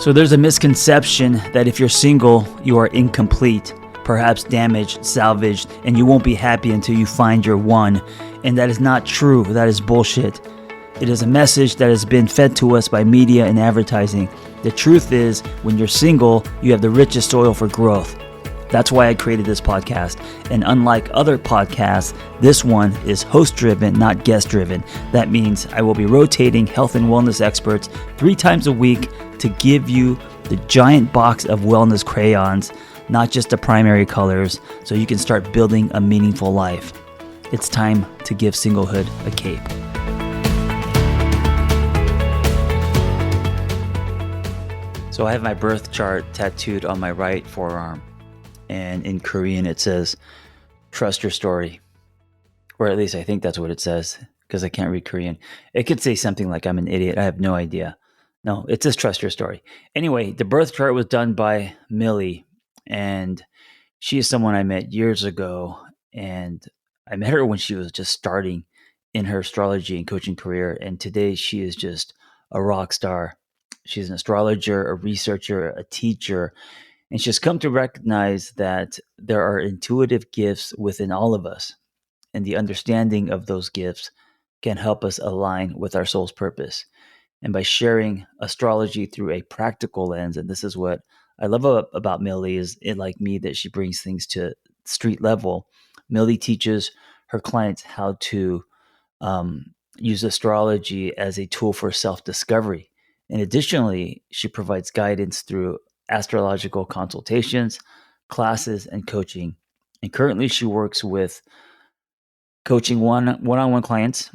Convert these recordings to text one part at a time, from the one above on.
So there's a misconception that if you're single, you are incomplete, perhaps damaged, salvaged, and you won't be happy until you find your one. And that is not true. That is bullshit. It is a message that has been fed to us by media and advertising. The truth is, when you're single, you have the richest soil for growth. That's why I created this podcast. And unlike other podcasts, this one is host-driven, not guest-driven. That means I will be rotating health and wellness experts 3 times a week to give you the giant box of wellness crayons, not just the primary colors, so you can start building a meaningful life. It's time to give singlehood a cape. So I have my birth chart tattooed on my right forearm. And in Korean, it says, trust your story. Or at least I think that's what it says, because I can't read Korean. It could say something like, I'm an idiot. I have no idea. No, it says, trust your story. Anyway, the birth chart was done by Millie. And she is someone I met years ago. And I met her when she was just starting in her astrology and coaching career. And today she is just a rock star. She's an astrologer, a researcher, a teacher. And she's come to recognize that there are intuitive gifts within all of us, and the understanding of those gifts can help us align with our soul's purpose. And by sharing astrology through a practical lens, and this is what I love about Millie, is it like me that she brings things to street level. Millie teaches her clients how to use astrology as a tool for self-discovery. And additionally, she provides guidance through astrological consultations, classes, and coaching. And currently, she works with coaching one-on-one clients.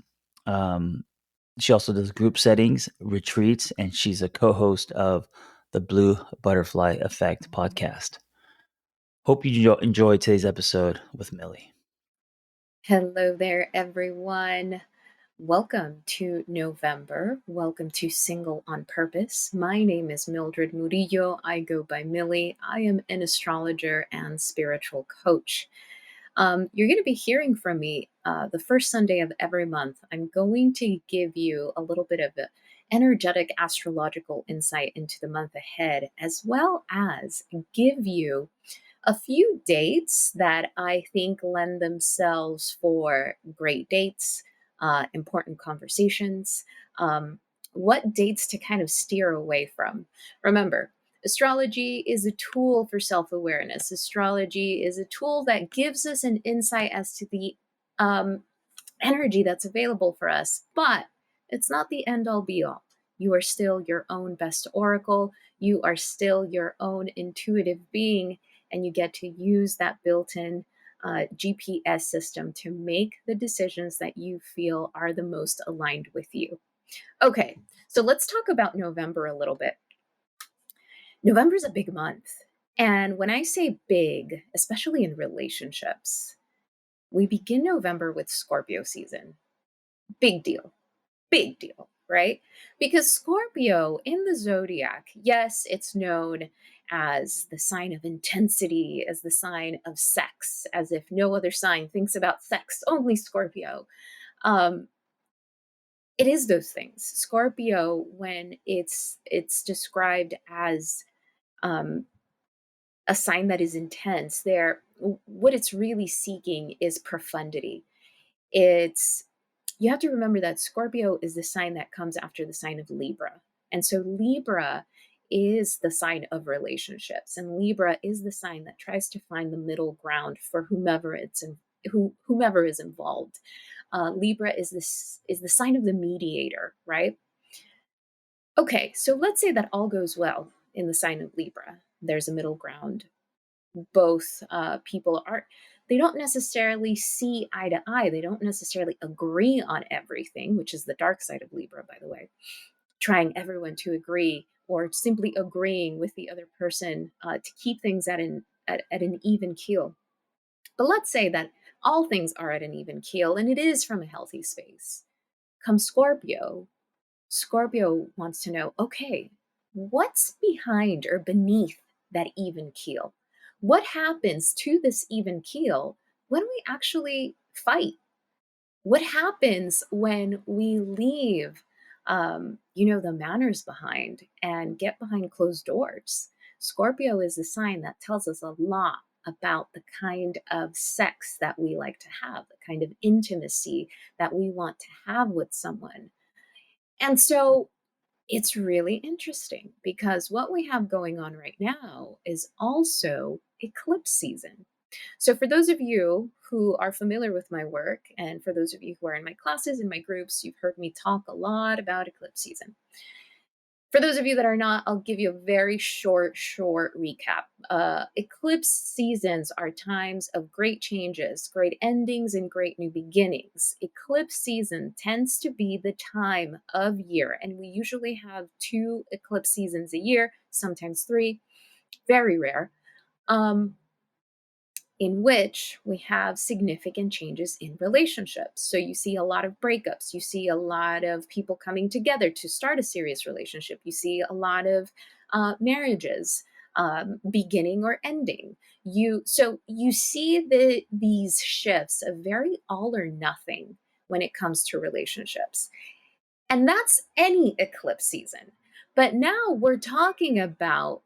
She also does group settings, retreats, and she's a co-host of the Blue Butterfly Effect podcast. Hope you enjoy today's episode with Millie. Hello there, everyone. Welcome to November. Welcome to Single on Purpose. My name is Mildred Murillo. I go by Millie. I am an astrologer and spiritual coach. You're going to be hearing from me the first Sunday of every month. I'm going to give you a little bit of an energetic astrological insight into the month ahead, as well as give you a few dates that I think lend themselves for great dates, important conversations, what dates to kind of steer away from. Remember, astrology is a tool for self awareness. Astrology is a tool that gives us an insight as to the energy that's available for us, but it's not the end all be all. You are still your own best oracle. You are still your own intuitive being, and you get to use that built-in GPS system to make the decisions that you feel are the most aligned with you. Okay, so let's talk about November a little bit. November is a big month. And when I say big, especially in relationships, we begin November with Scorpio season. Big deal. Big deal, right? Because Scorpio in the zodiac, yes, it's known as the sign of intensity, as the sign of sex, as if no other sign thinks about sex, only Scorpio. Um, it is those things. Scorpio, when it's described as um, a sign that is intense, there, what it's really seeking is profundity. It's You have to remember that Scorpio is the sign that comes after the sign of Libra. And so Libra is the sign of relationships, and Libra is the sign that tries to find the middle ground for whomever is involved. Libra is the sign of the mediator, right? Okay, so let's say that all goes well in the sign of Libra. There's a middle ground. Both people are, they don't necessarily see eye to eye. They don't necessarily agree on everything, which is the dark side of Libra, by the way. Trying everyone to agree, or simply agreeing with the other person to keep things at an even keel. But let's say that all things are at an even keel, and it is from a healthy space. Come Scorpio, Scorpio wants to know, okay, what's behind or beneath that even keel? What happens to this even keel when we actually fight? What happens when we leave the manners behind and get behind closed doors. Scorpio is a sign that tells us a lot about the kind of sex that we like to have, the kind of intimacy that we want to have with someone. And so it's really interesting because what we have going on right now is also eclipse season. So, for those of you who are familiar with my work, and for those of you who are in my classes, in my groups, you've heard me talk a lot about eclipse season. For those of you that are not, I'll give you a very short recap. Eclipse seasons are times of great changes, great endings, and great new beginnings. Eclipse season tends to be the time of year, and we usually have two eclipse seasons a year, sometimes three, very rare. Um, in which we have significant changes in relationships. So you see a lot of breakups, you see a lot of people coming together to start a serious relationship, you see a lot of marriages beginning or ending. You see these shifts of very all or nothing when it comes to relationships. And that's any eclipse season. But now we're talking about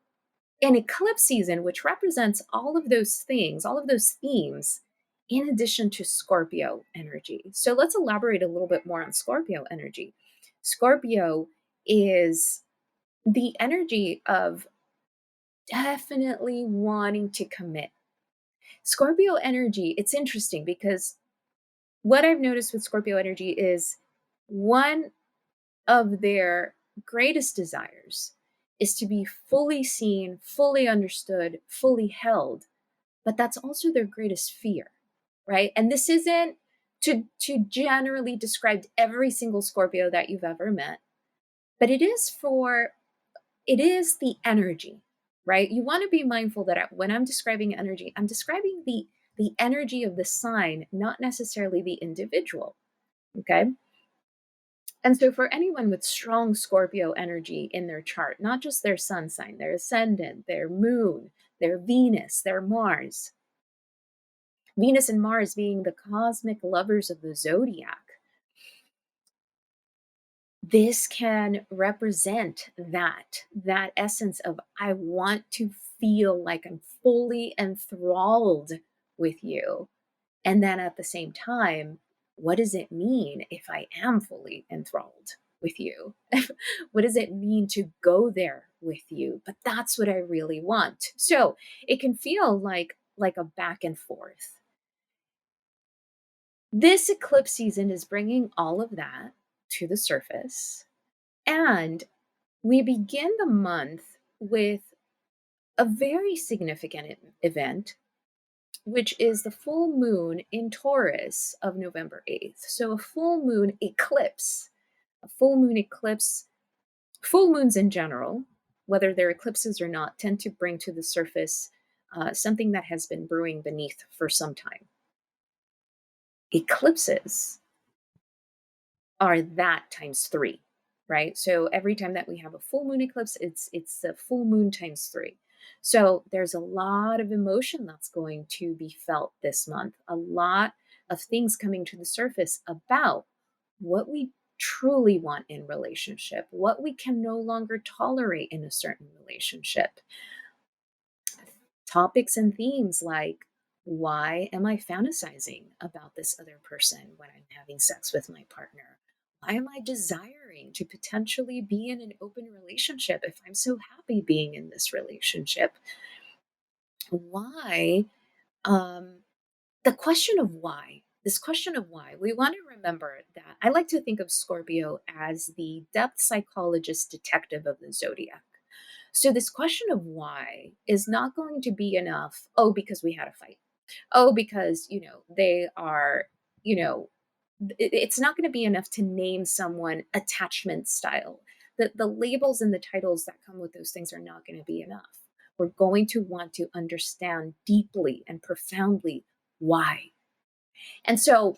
an eclipse season, which represents all of those things, all of those themes, in addition to Scorpio energy. So let's elaborate a little bit more on Scorpio energy. Scorpio is the energy of definitely wanting to commit. Scorpio energy, it's interesting because what I've noticed with Scorpio energy is one of their greatest desires is to be fully seen, fully understood, fully held. But that's also their greatest fear, right? And this isn't to generally describe every single Scorpio that you've ever met, but it is the energy, right? You want to be mindful that when I'm describing energy, I'm describing the energy of the sign, not necessarily the individual. Okay. And so, for anyone with strong Scorpio energy in their chart, not just their sun sign, their ascendant, their moon, their Venus, their Mars, Venus and Mars being the cosmic lovers of the zodiac, this can represent that essence of I want to feel like I'm fully enthralled with you. And then at the same time, what does it mean if I am fully enthralled with you? What does it mean to go there with you? But that's what I really want. So it can feel like a back and forth. This eclipse season is bringing all of that to the surface. And we begin the month with a very significant event, which is the full moon in Taurus of November 8th. So, a full moon eclipse, a full moon eclipse, full moons in general, whether they're eclipses or not, tend to bring to the surface something that has been brewing beneath for some time. Eclipses are that times three, right? So every time that we have a full moon eclipse, it's a full moon times three. So there's a lot of emotion that's going to be felt this month, a lot of things coming to the surface about what we truly want in relationship, what we can no longer tolerate in a certain relationship. Topics and themes like, why am I fantasizing about this other person when I'm having sex with my partner? Why am I desiring to potentially be in an open relationship if I'm so happy being in this relationship? Why? Um, the question of why, this question of why, we want to remember that I like to think of Scorpio as the depth psychologist detective of the zodiac. So, this question of why is not going to be enough. Oh, because we had a fight. Oh, because, they are, you know, it's not going to be enough to name someone attachment style. The labels and the titles that come with those things are not going to be enough. We're going to want to understand deeply and profoundly why. And so,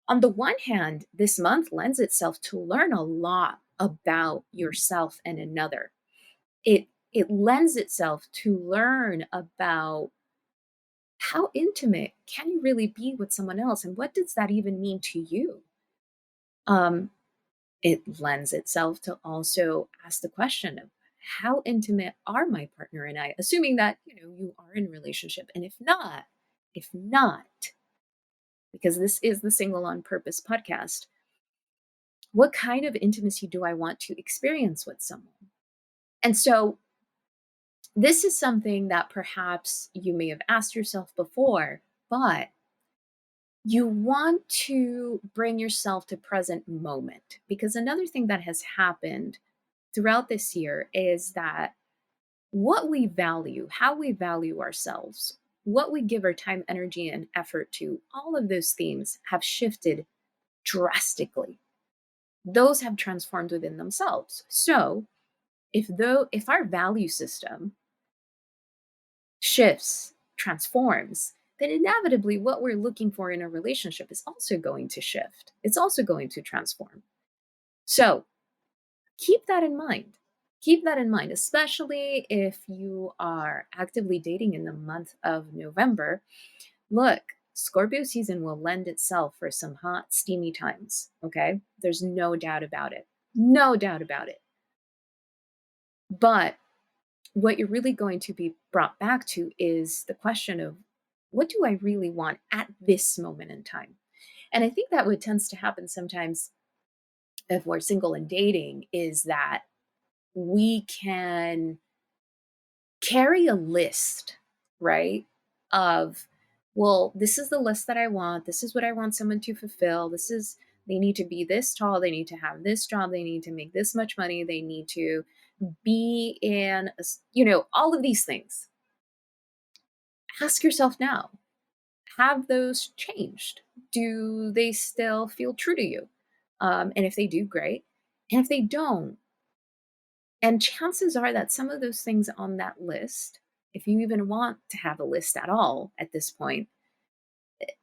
on the one hand, this month lends itself to learn a lot about yourself and another. It lends itself to learn about how intimate can you really be with someone else and what does that even mean to you. Um, It lends itself to also ask the question of how intimate are my partner and I, assuming that, you are in a relationship. And if not, because this is the Single on Purpose podcast, what kind of intimacy do I want to experience with someone? And so this is something that perhaps you may have asked yourself before, but you want to bring yourself to present moment, because another thing that has happened throughout this year is that what we value, how we value ourselves, what we give our time, energy, and effort to, all of those themes have shifted drastically. Those have transformed within themselves. So if our value system shifts, transforms, then inevitably what we're looking for in a relationship is also going to shift. It's also going to transform. So keep that in mind. Keep that in mind, especially if you are actively dating in the month of November. Look, Scorpio season will lend itself for some hot, steamy times. Okay. There's no doubt about it. No doubt about it. But what you're really going to be brought back to is the question of, what do I really want at this moment in time? And I think that what tends to happen sometimes if we're single and dating is that we can carry a list, right? Of, well, this is the list that I want. This is what I want someone to fulfill. They need to be this tall. They need to have this job. They need to make this much money. They need to be in, all of these things. Ask yourself now, have those changed? Do they still feel true to you? And if they do, great. And if they don't, and chances are that some of those things on that list, if you even want to have a list at all at this point,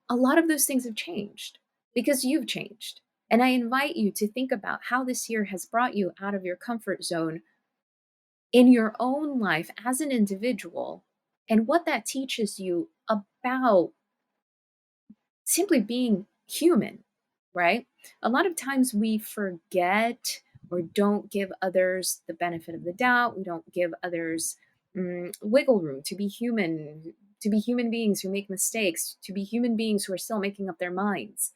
a lot of those things have changed because you've changed. And I invite you to think about how this year has brought you out of your comfort zone in your own life as an individual, and what that teaches you about simply being human, right? A lot of times we forget or don't give others the benefit of the doubt. We don't give others wiggle room to be human beings who make mistakes, to be human beings who are still making up their minds.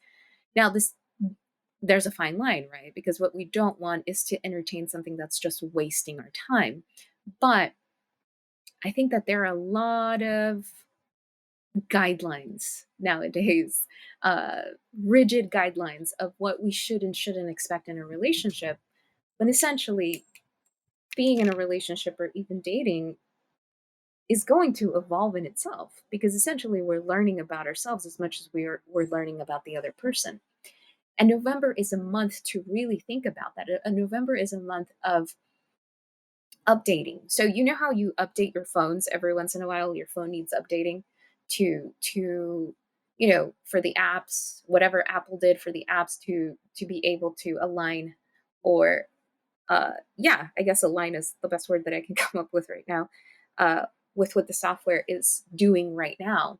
Now, there's a fine line, right? Because what we don't want is to entertain something that's just wasting our time. But I think that there are a lot of guidelines nowadays, uh, rigid guidelines of what we should and shouldn't expect in a relationship. But essentially, being in a relationship or even dating is going to evolve in itself, because essentially we're learning about ourselves as much as we're learning about the other person. And November is a month to really think about that. November is a month of updating. So you know how you update your phones every once in a while, your phone needs updating to for the apps, whatever Apple did for the apps to be able to align, or yeah, I guess align is the best word that I can come up with right now, uh with what the software is doing right now.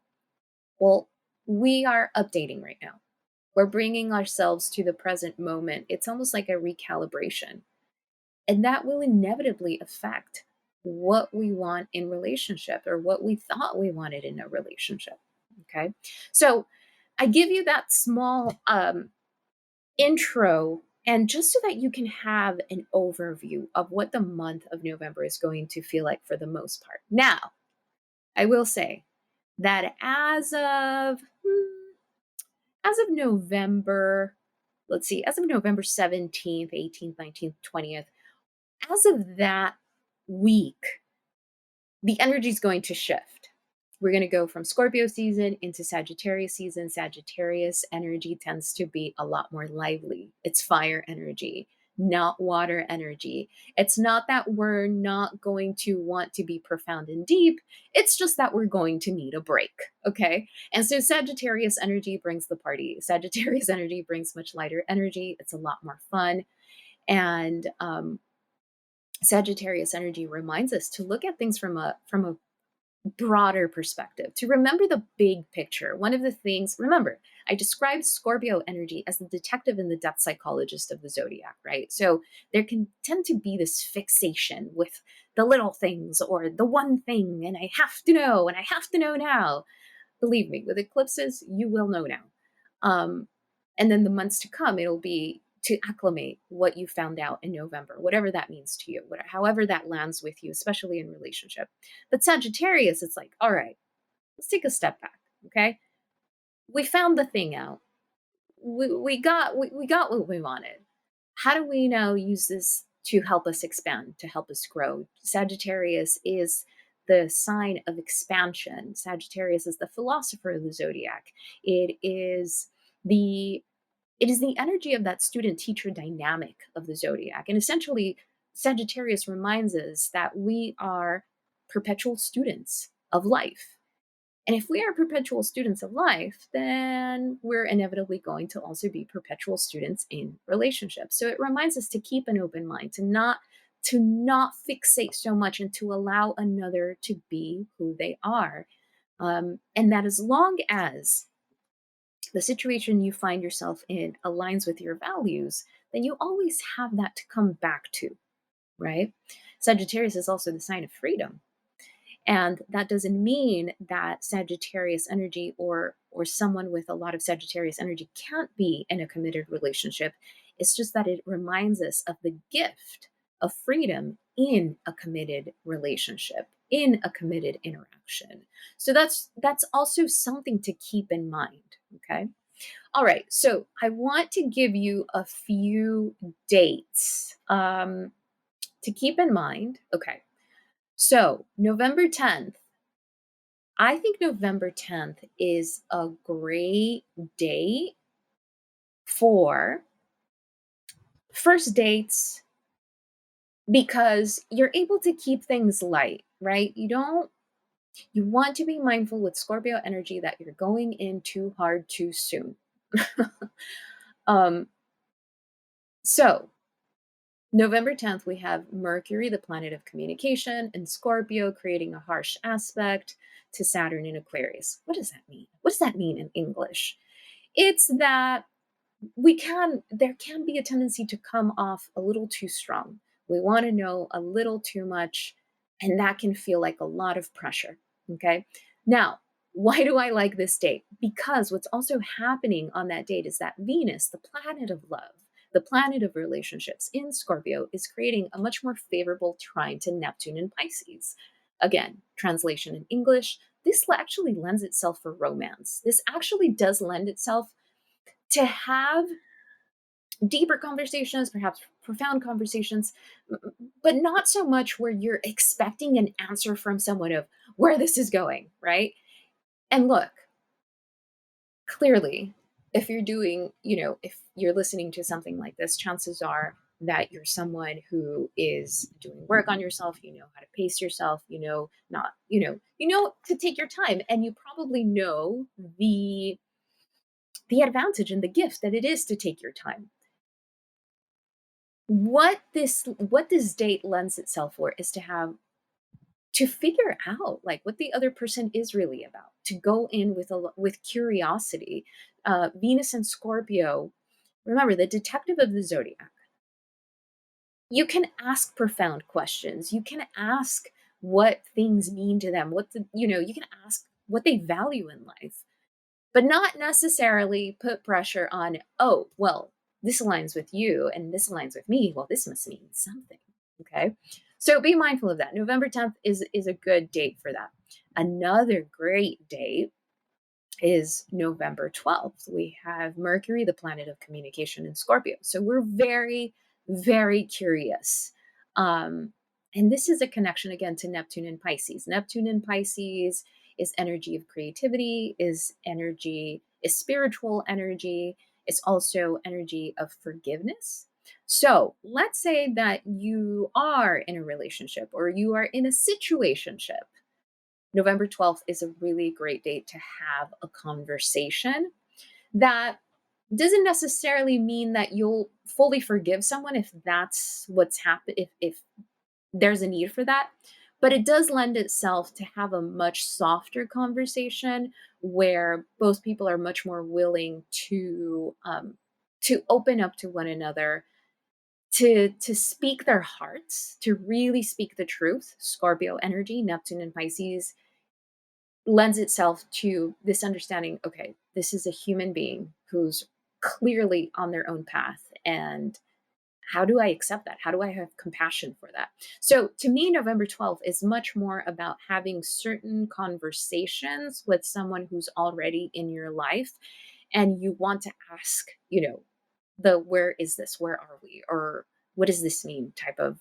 Well, we are updating right now. We're bringing ourselves to the present moment. It's almost like a recalibration. And that will inevitably affect what we want in relationship, or what we thought we wanted in a relationship. Okay. So I give you that small intro, and just so that you can have an overview of what the month of November is going to feel like for the most part. Now, I will say that as of November, let's see, as of November 17th, 18th, 19th, 20th, as of that week, the energy is going to shift. We're going to go from Scorpio season into Sagittarius season. Sagittarius energy tends to be a lot more lively. It's fire energy, not water energy. It's not that we're not going to want to be profound and deep. It's just that we're going to need a break. Okay. And so Sagittarius energy brings the party. Sagittarius energy brings much lighter energy. It's a lot more fun. And Sagittarius energy reminds us to look at things from a broader perspective, to remember the big picture. One of the things, remember, I described Scorpio energy as the detective and the depth psychologist of the zodiac, right? So there can tend to be this fixation with the little things or the one thing, and I have to know, and I have to know now. Believe me, with eclipses, you will know now. Um, and then the months to come, it'll be to acclimate what you found out in November, whatever that means to you, whatever, however that lands with you, especially in relationship. But Sagittarius, it's like, all right, let's take a step back. Okay. We found the thing out. We got what we wanted. How do we now use this to help us expand, to help us grow? Sagittarius is the sign of expansion. Sagittarius is the philosopher of the zodiac. It is the it is the energy of that student teacher dynamic of the zodiac. And essentially, Sagittarius reminds us that we are perpetual students of life. And if we are perpetual students of life, then we're inevitably going to also be perpetual students in relationships. So it reminds us to keep an open mind, to not fixate so much and to allow another to be who they are. And that as long as the situation you find yourself in aligns with your values, then you always have that to come back to, right? Sagittarius is also the sign of freedom. And that doesn't mean that Sagittarius energy or someone with a lot of Sagittarius energy can't be in a committed relationship. It's just that it reminds us of the gift of freedom in a committed relationship, in a committed interaction. So that's also something to keep in mind, okay? All right, so I want to give you a few dates to keep in mind. Okay, so November 10th, I think November 10th is a great date for first dates because you're able to keep things light, right? You want to be mindful with Scorpio energy that you're going in too hard too soon. um, so November 10th, we have Mercury, the planet of communication, in Scorpio, creating a harsh aspect to Saturn in Aquarius. What does that mean? What does that mean in English? It's that there can be a tendency to come off a little too strong. We want to know a little too much, and that can feel like a lot of pressure. Okay. Now, why do I like this date? Because what's also happening on that date is that Venus, the planet of love, the planet of relationships in Scorpio, is creating a much more favorable trine to Neptune in Pisces. Again, translation in English, this actually lends itself for romance. This actually does lend itself to have deeper conversations, perhaps profound conversations, but not so much where you're expecting an answer from someone of where this is going, right? And look, clearly, if you're doing, if you're listening to something like this, chances are that you're someone who is doing work on yourself, you know how to pace yourself, you know to take your time, and you probably know the advantage and the gift that it is to take your time. What this date lends itself for is to figure out like what the other person is really about, to go in with curiosity. Venus and Scorpio, remember, the detective of the zodiac. You can ask profound questions, you can ask what things mean to them, you can ask what they value in life, but not necessarily put pressure on, oh, well, this aligns with you and this aligns with me. Well, this must mean something. Okay. So be mindful of that. November 10th is a good date for that. Another great date is November 12th. We have Mercury, the planet of communication, in Scorpio. So we're very, very curious. Um, and this is a connection again to Neptune and Pisces. Neptune and Pisces is energy of creativity, is spiritual energy, is also energy of forgiveness. So let's say that you are in a relationship or you are in a situationship. November 12th is a really great date to have a conversation that doesn't necessarily mean that you'll fully forgive someone if that's what's happened, if there's a need for that. But it does lend itself to have a much softer conversation where both people are much more willing to open up to one another, to speak their hearts, to really speak the truth. Scorpio energy, Neptune and Pisces lends itself to this understanding, okay, this is a human being who's clearly on their own path, and how do I accept that? How do I have compassion for that? So to me, November 12th is much more about having certain conversations with someone who's already in your life, and you want to ask, the where is this? Where are we? Or what does this mean type of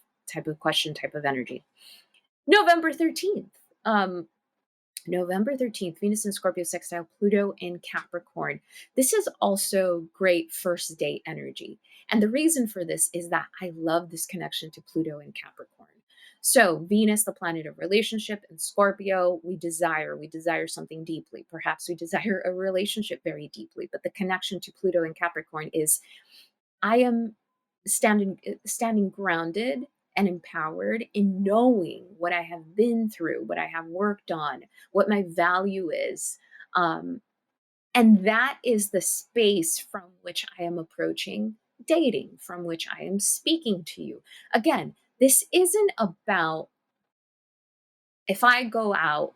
question, type of energy. November 13th. November 13th, Venus in Scorpio sextile Pluto in Capricorn. This is also great first date energy. And the reason for this is that I love this connection to Pluto in Capricorn. So, Venus, the planet of relationship, in Scorpio, we desire something deeply. Perhaps we desire a relationship very deeply, but the connection to Pluto in Capricorn is I am standing grounded and empowered in knowing what I have been through, what I have worked on, what my value is. Um, and that is the space from which I am approaching dating, from which I am speaking to you. Again, this isn't about if I go out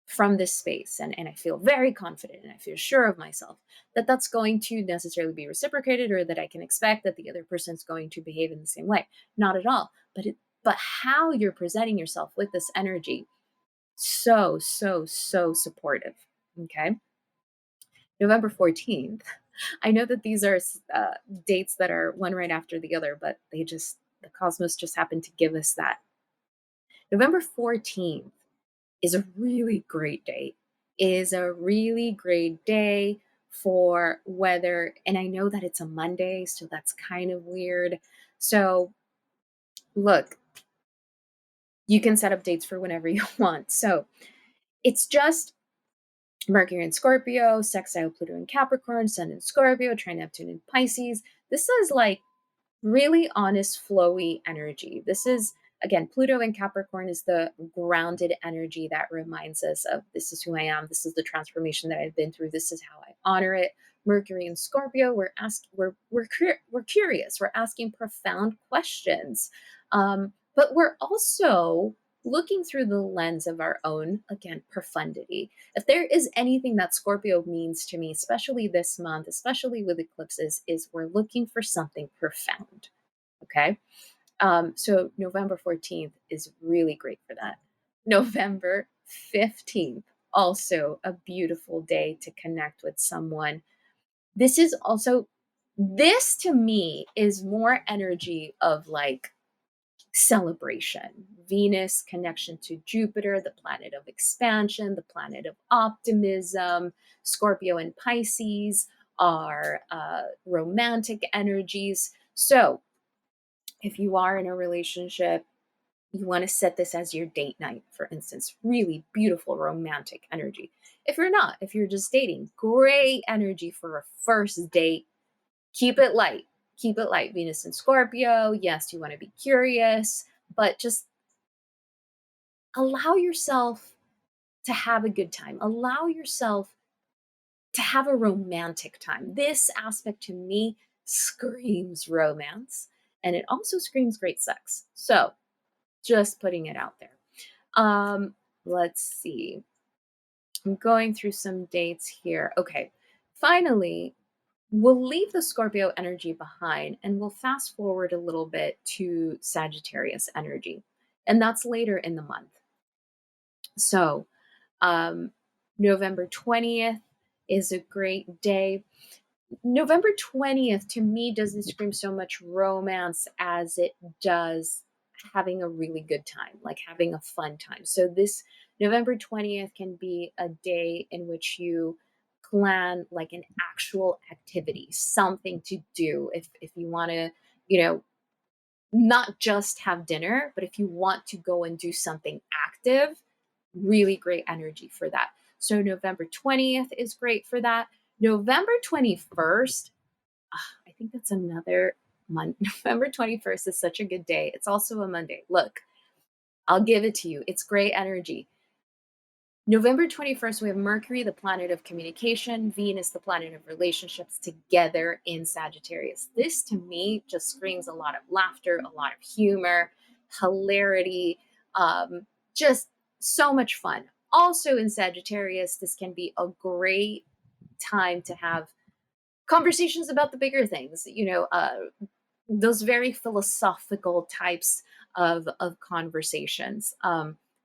from this space and I feel very confident and I feel sure of myself that that's going to necessarily be reciprocated, or that I can expect that the other person is going to behave in the same way. Not at all. But how you're presenting yourself with this energy, so supportive. Okay. November 14th. I know that these are dates that are one right after the other, but the cosmos just happened to give us that. November 14th is a really great day. Is a really great day for whether, and I know that it's a Monday, so that's kind of weird. So, look, you can set up dates for whenever you want. So, it's just Mercury in Scorpio, sextile Pluto in Capricorn, Sun in Scorpio, trine Neptune in Pisces. This is like really honest, flowy energy. This is, again, Pluto in Capricorn is the grounded energy that reminds us of this is who I am, this is the transformation that I've been through, this is how I honor it. Mercury in Scorpio, we're curious, we're asking profound questions, but we're also looking through the lens of our own, again, profundity. If there is anything that Scorpio means to me, especially this month, especially with eclipses, is we're looking for something profound. Okay. So November 14th is really great for that. November 15th, also a beautiful day to connect with someone. This to me is more energy of like celebration. Venus connection to Jupiter, the planet of expansion, the planet of optimism. Scorpio and Pisces are romantic energies. So if you are in a relationship, you want to set this as your date night, for instance. Really beautiful romantic energy. If you're not, if you're just dating, great energy for a first date. Keep it light. Keep it light. Venus and Scorpio. Yes, you want to be curious, but just allow yourself to have a good time. Allow yourself to have a romantic time. This aspect to me screams romance, and it also screams great sex. So, just putting it out there. Let's see. I'm going through some dates here. Okay. Finally, we'll leave the Scorpio energy behind and we'll fast forward a little bit to Sagittarius energy. And that's later in the month. So, um, November 20th is a great day. November 20th to me doesn't scream so much romance as it does having a really good time, like having a fun time. So this November 20th can be a day in which you plan like an actual activity, something to do. If you want to, you know, not just have dinner, but if you want to go and do something active, really great energy for that. So November 20th is great for that. November 21st, I think that's another month. November 21st is such a good day. It's also a Monday. Look, I'll give it to you. It's great energy. November 21st, we have Mercury, the planet of communication, Venus, the planet of relationships, together in Sagittarius. This to me just screams a lot of laughter, a lot of humor, hilarity, just so much fun. Also in Sagittarius, this can be a great time to have conversations about the bigger things, those very philosophical types of conversations.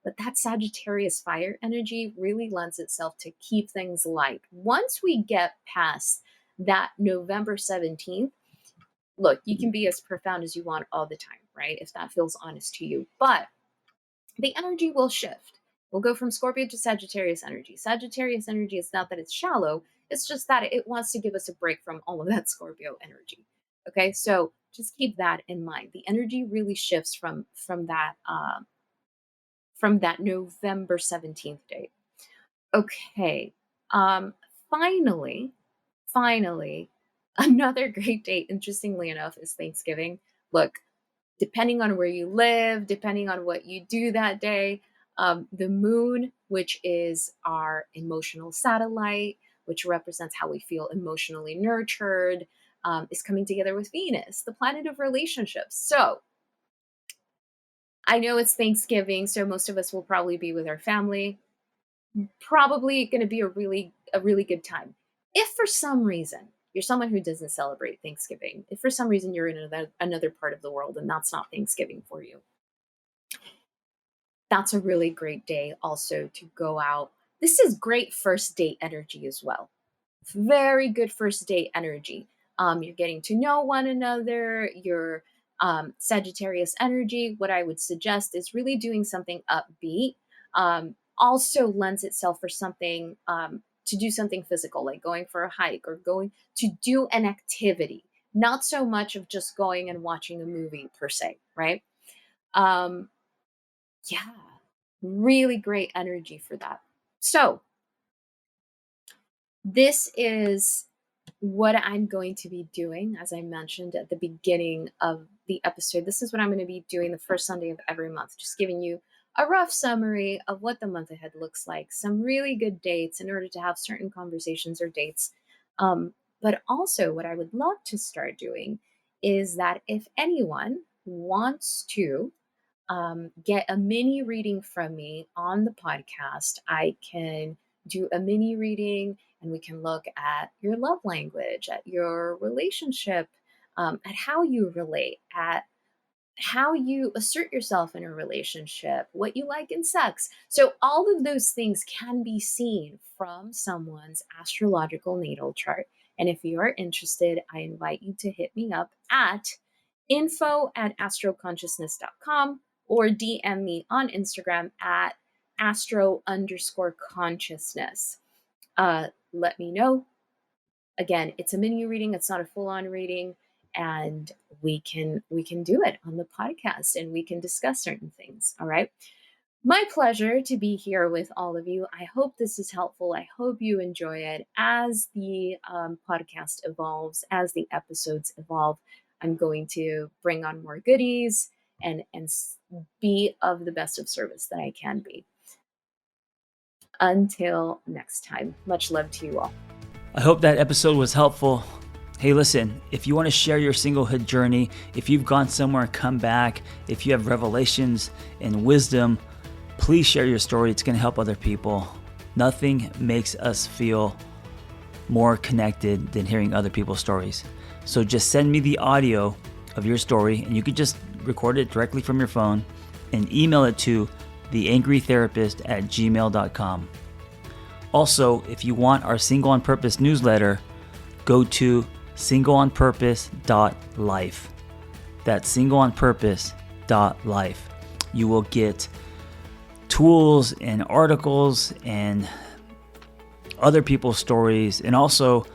But that Sagittarius fire energy really lends itself to keep things light. Once we get past that November 17th, look, you can be as profound as you want all the time, right? If that feels honest to you. But the energy will shift. We'll go from Scorpio to Sagittarius energy. Sagittarius energy is not that it's shallow, it's just that it wants to give us a break from all of that Scorpio energy. Okay, so just keep that in mind. The energy really shifts from that November 17th date. Okay. Finally, finally, another great date, interestingly enough, is Thanksgiving. Look, depending on where you live, depending on what you do that day, the moon, which is our emotional satellite, which represents how we feel emotionally nurtured, is coming together with Venus, the planet of relationships. So I know it's Thanksgiving, so most of us will probably be with our family. Probably going to be a really good time. If for some reason you're someone who doesn't celebrate Thanksgiving, if for some reason you're in another part of the world and that's not Thanksgiving for you, that's a really great day also to go out. This is great first date energy as well. Very good first date energy. You're getting to know one another. Your Sagittarius energy. What I would suggest is really doing something upbeat. Also lends itself for something to do something physical, like going for a hike or going to do an activity. Not so much of just going and watching a movie per se, right? Um, yeah, really great energy for that. So this is what I'm going to be doing, as I mentioned at the beginning of the episode. This is what I'm going to be doing the first Sunday of every month, just giving you a rough summary of what the month ahead looks like, some really good dates in order to have certain conversations or dates. But also, what I would love to start doing is that if anyone wants to get a mini reading from me on the podcast, I can do a mini reading and we can look at your love language, at your relationship, at how you relate, at how you assert yourself in a relationship, what you like in sex. So, all of those things can be seen from someone's astrological natal chart. And if you are interested, I invite you to hit me up at info@astroconsciousness.com or DM me on Instagram at astro_consciousness. Let me know. Again, it's a mini reading, it's not a full-on reading, and we can do it on the podcast and we can discuss certain things. All right. My pleasure to be here with all of you. I hope this is helpful. I hope you enjoy it. As the podcast evolves, as the episodes evolve, I'm going to bring on more goodies and be of the best of service that I can be. Until next time, much love to you all. I hope that episode was helpful. Hey, listen, if you want to share your singlehood journey, if you've gone somewhere and come back, if you have revelations and wisdom, please share your story. It's going to help other people. Nothing makes us feel more connected than hearing other people's stories. So just send me the audio of your story, and you could just record it directly from your phone and email it to theangrytherapist@gmail.com. Also, if you want our Single on Purpose newsletter, go to singleonpurpose.life. That's singleonpurpose.life. You will get tools and articles and other people's stories, and also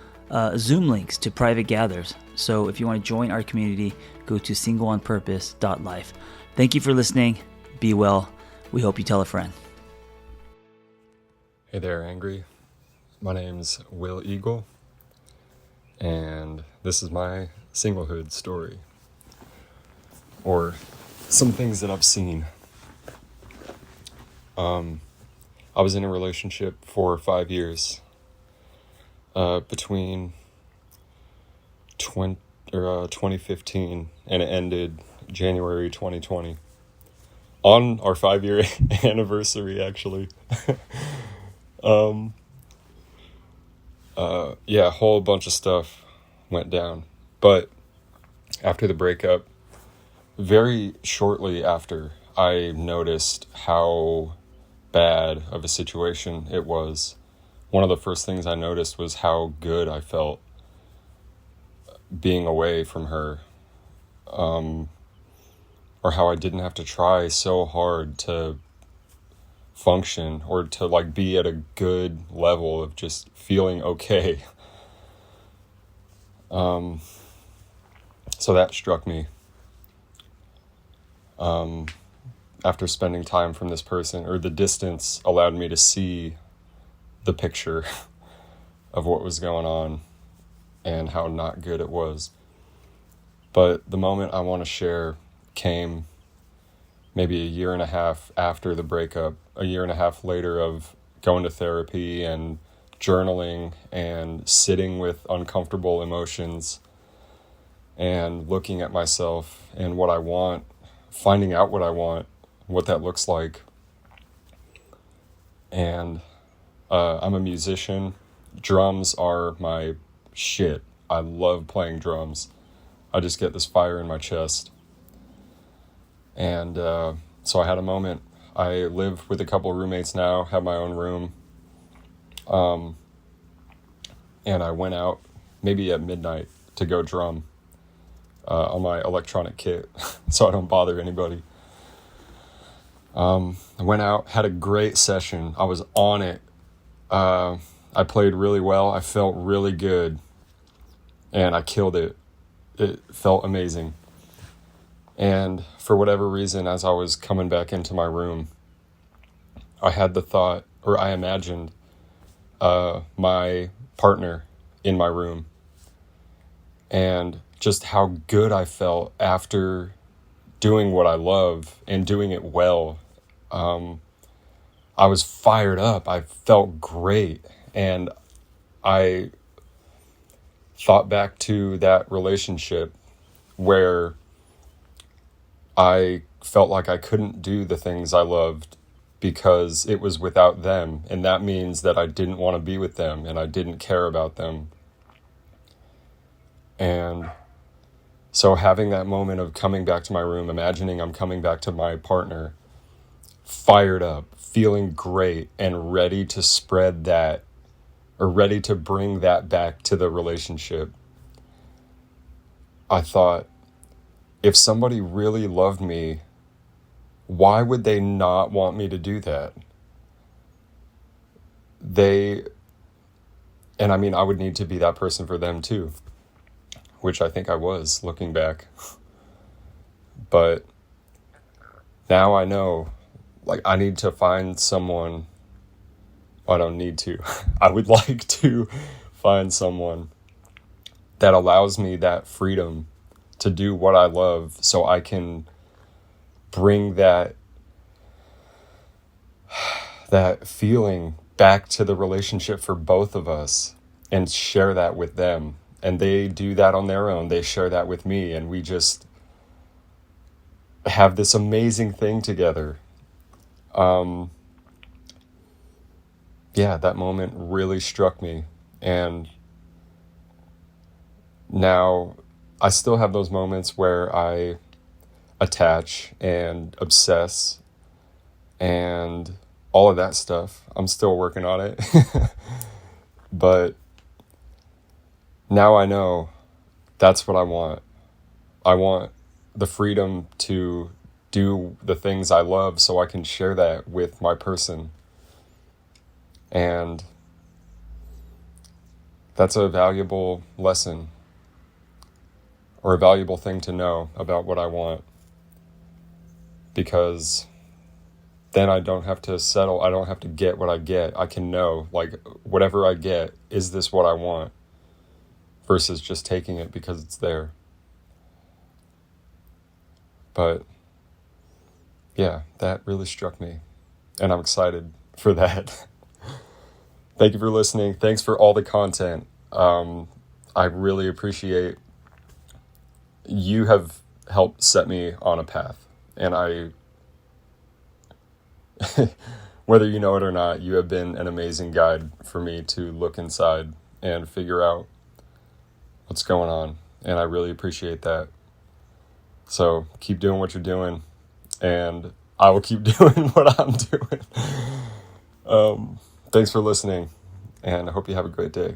Zoom links to private gathers. So if you want to join our community, go to singleonpurpose.life. Thank you for listening. Be well. We hope you tell a friend. Hey there, Angry. My name's Will Eagle, and this is my singlehood story, or some things that I've seen. I was in a relationship for 5 years, between 2015, and it ended January 2020. On our 5-year anniversary, actually. Yeah, a whole bunch of stuff went down. But after the breakup, very shortly after, I noticed how bad of a situation it was. One of the first things I noticed was how good I felt being away from her, or how I didn't have to try so hard to function or to like be at a good level of just feeling okay. So that struck me. After spending time from this person, or the distance allowed me to see the picture of what was going on and how not good it was. But the moment I want to share came maybe a year and a half after the breakup, a year and a half later of going to therapy and journaling and sitting with uncomfortable emotions and looking at myself and what I want, finding out what I want, what that looks like. And I'm a musician. Drums are my shit. I love playing drums. I just get this fire in my chest. And so I had a moment. I live with a couple of roommates now, have my own room. And I went out maybe at midnight to go drum on my electronic kit so I don't bother anybody. I went out, had a great session. I was on it. I played really well. I felt really good. And I killed it. It felt amazing. And for whatever reason, as I was coming back into my room, I had the thought, or I imagined, my partner in my room. And just how good I felt after doing what I love and doing it well. I was fired up. I felt great. And I thought back to that relationship where I felt like I couldn't do the things I loved because it was without them. And that means that I didn't want to be with them and I didn't care about them. And so having that moment of coming back to my room, imagining I'm coming back to my partner, fired up, feeling great, and ready to spread that, or ready to bring that back to the relationship. I thought, if somebody really loved me, why would they not want me to do that? And I mean, I would need to be that person for them too, which I think I was looking back. But now I know, like, I need to find someone. I don't need to. I would like to find someone that allows me that freedom to do what I love so I can bring that feeling back to the relationship for both of us and share that with them. And they do that on their own. They share that with me, and we just have this amazing thing together. Yeah, that moment really struck me. And now I still have those moments where I attach and obsess and all of that stuff. I'm still working on it. But now I know that's what I want. I want the freedom to do the things I love so I can share that with my person. And that's a valuable lesson, or a valuable thing to know about what I want. Because then I don't have to settle. I don't have to get what I get. I can know, like, whatever I get, is this what I want? Versus just taking it because it's there. But yeah, that really struck me. and I'm excited for that. Thank you for listening. Thanks for all the content. I really appreciate you have helped set me on a path, and whether you know it or not, you have been an amazing guide for me to look inside and figure out what's going on, and I really appreciate that. So keep doing what you're doing, and I will keep doing what I'm doing. Thanks for listening, and I hope you have a great day.